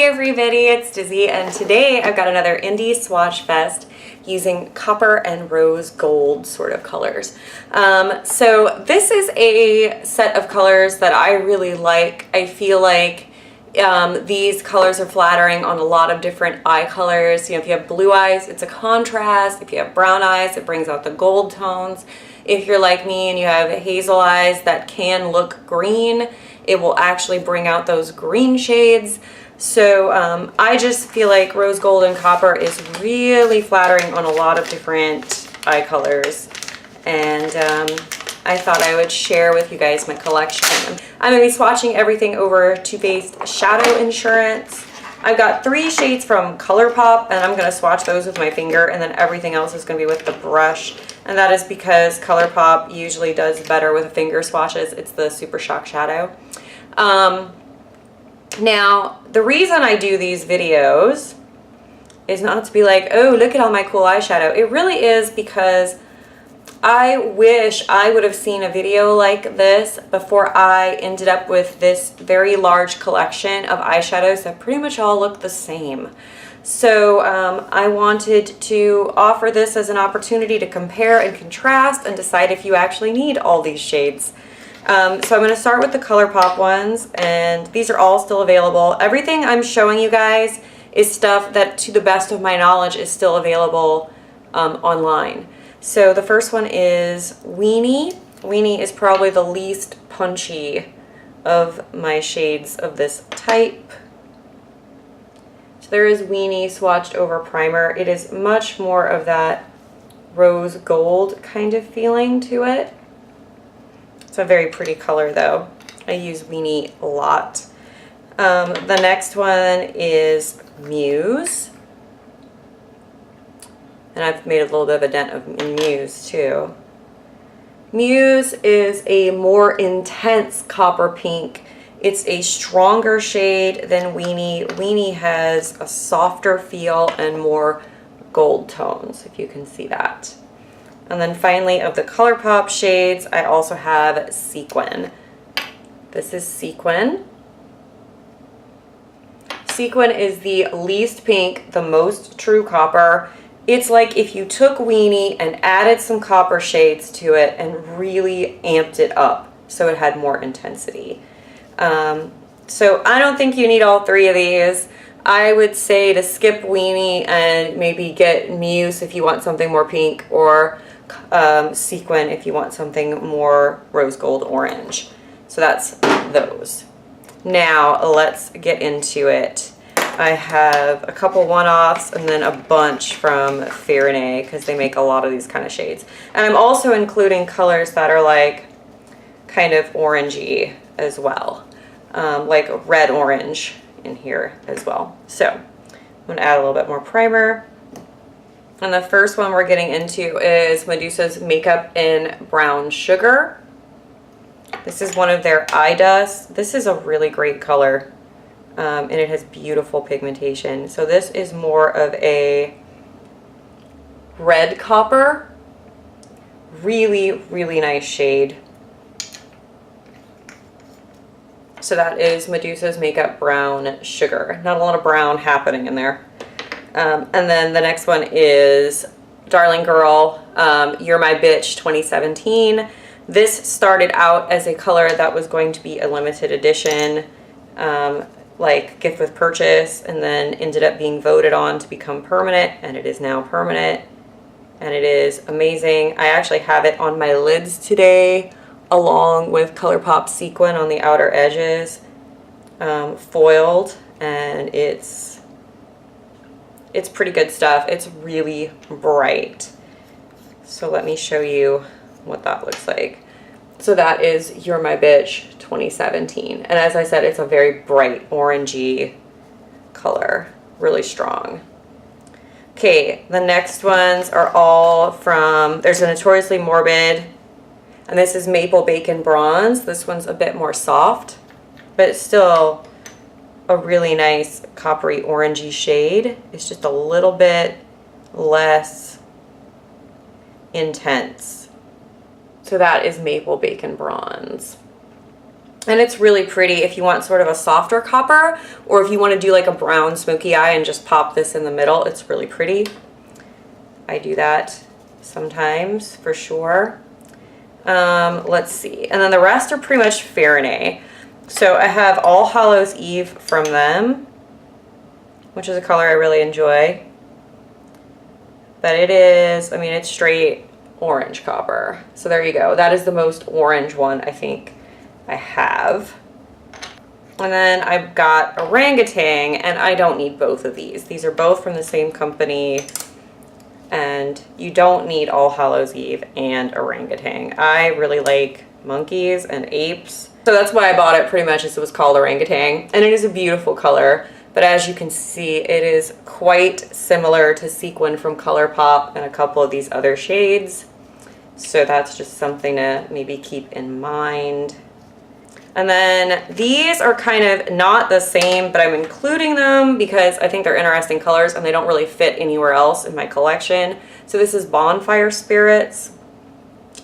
Hey everybody, it's Dizzy, and today I've got another indie swatch fest using copper and rose gold sort of colors. So this is a set of colors that I really like. I feel like these colors are flattering on a lot of different eye colors. You know, if you have blue eyes, it's a contrast. If you have brown eyes, it brings out the gold tones. If you're like me and you have hazel eyes that can look green, it will actually bring out those green shades. So I just feel like rose gold and copper is really flattering on a lot of different eye colors. And I thought I would share with you guys my collection. I'm going to be swatching everything over Too Faced Shadow Insurance. I've got 3 shades from ColourPop, and I'm going to swatch those with my finger, and then everything else is going to be with the brush. And that is because ColourPop usually does better with finger swatches. It's the Super Shock Shadow. Now, the reason I do these videos is not to be like, oh, look at all my cool eyeshadow. It really is because I wish I would have seen a video like this before I ended up with this very large collection of eyeshadows that pretty much all look the same. So I wanted to offer this as an opportunity to compare and contrast and decide if you actually need all these shades. So I'm going to start with the ColourPop ones, and these are all still available. Everything I'm showing you guys is stuff that, to the best of my knowledge, is still available online. So the first one is Weenie. Weenie is probably the least punchy of my shades of this type. So there is Weenie swatched over primer. It is much more of that rose gold kind of feeling to it. It's a very pretty color though. I use Weenie a lot. The next one is Muse. And I've made a little bit of a dent in Muse too. Muse is a more intense copper pink. It's a stronger shade than Weenie. Weenie has a softer feel and more gold tones, if you can see that. And then finally, of the ColourPop shades, I also have Sequin. This is Sequin. Sequin is the least pink, the most true copper. It's like if you took Weenie and added some copper shades to it and really amped it up so it had more intensity. So I don't think you need all 3 of these. I would say to skip Weenie and maybe get Muse if you want something more pink, or Sequin if you want something more rose gold orange. So that's those. Now let's get into it. I have a couple one-offs and then a bunch from Farinay because they make a lot of these kind of shades. And I'm also including colors that are like kind of orangey as well, like red orange in here as well. So I'm going to add a little bit more primer. And the first one we're getting into is Medusa's Makeup in Brown Sugar. This is one of their eye dusts. This is a really great color, and it has beautiful pigmentation. So this is more of a red copper. Really, really nice shade. So that is Medusa's Makeup Brown Sugar. Not a lot of brown happening in there. And then the next one is Darling Girl, You're My Bitch 2017. This started out as a color that was going to be a limited edition, like gift with purchase, and then ended up being voted on to become permanent, and it is now permanent, and it is amazing. I actually have it on my lids today, along with ColourPop Sequin on the outer edges, foiled, and it's pretty good stuff. It's really bright. So let me show you what that looks like. So that is You're My Bitch 2017. And as I said, it's a very bright orangey color, really strong. Okay, the next ones are all from, there's a Notoriously Morbid, and this is Maple Bacon Bronze. This one's a bit more soft, but it's still a really nice coppery orangey shade. It's just a little bit less intense. So that is Maple Bacon Bronze. And it's really pretty if you want sort of a softer copper, or if you want to do like a brown smoky eye and just pop this in the middle. It's really pretty. I do that sometimes for sure. Let's see. And then the rest are pretty much Farinay. So I have All Hallows Eve from them, which is a color I really enjoy. But it is, I mean, it's straight orange copper. So there you go. That is the most orange one I think I have. And then I've got Orangutan, and I don't need both of these. These are both from the same company, and you don't need All Hallows Eve and Orangutan. I really like monkeys and apes, so that's why I bought it pretty much, as it was called Orangutan, and it is a beautiful color. But as you can see, it is quite similar to Sequin from ColourPop and a couple of these other shades. So that's just something to maybe keep in mind. And then these are kind of not the same, but I'm including them because I think they're interesting colors and they don't really fit anywhere else in my collection. So this is Bonfire Spirits,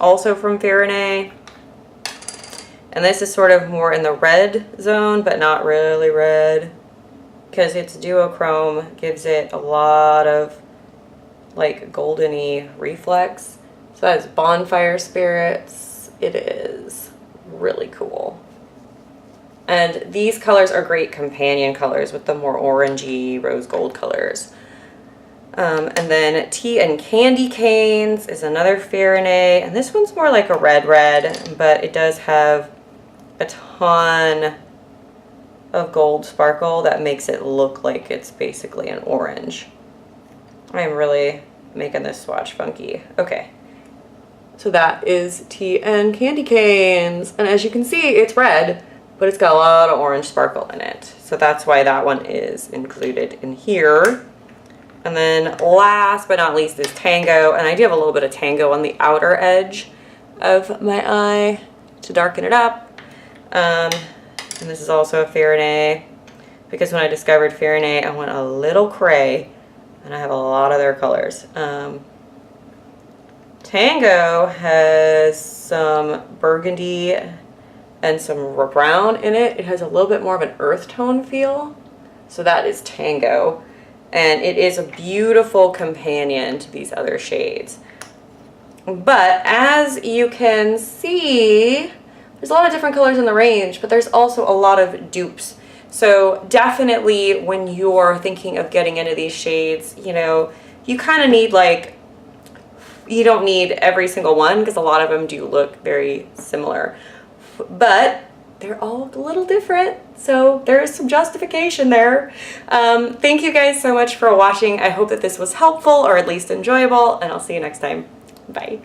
also from Farinay. And this is sort of more in the red zone, but not really red, because its duochrome gives it a lot of like goldeny reflex. So that is Bonfire Spirits. It is really cool. And these colors are great companion colors with the more orangey rose gold colors. And then Tea and Candy Canes is another Farinay, and this one's more like a red, but it does have a ton of gold sparkle that makes it look like it's basically an orange. I'm really making this swatch funky. Okay, so that is Tea and Candy Canes, and as you can see, it's red, but it's got a lot of orange sparkle in it. So that's why that one is included in here. And then last but not least is Tango, and I do have a little bit of Tango on the outer edge of my eye to darken it up. And this is also a Farinay, because when I discovered Farinay, I went a little cray, and I have a lot of their colors. Tango has some burgundy and some brown in it. It has a little bit more of an earth tone feel. So that is Tango. And it is a beautiful companion to these other shades. But as you can see, there's a lot of different colors in the range, but there's also a lot of dupes. So definitely when you're thinking of getting into these shades, you know, you kind of need like, you don't need every single one because a lot of them do look very similar. But they're all a little different, so there's some justification there. Thank you guys so much for watching. I hope that this was helpful or at least enjoyable, and I'll see you next time. Bye.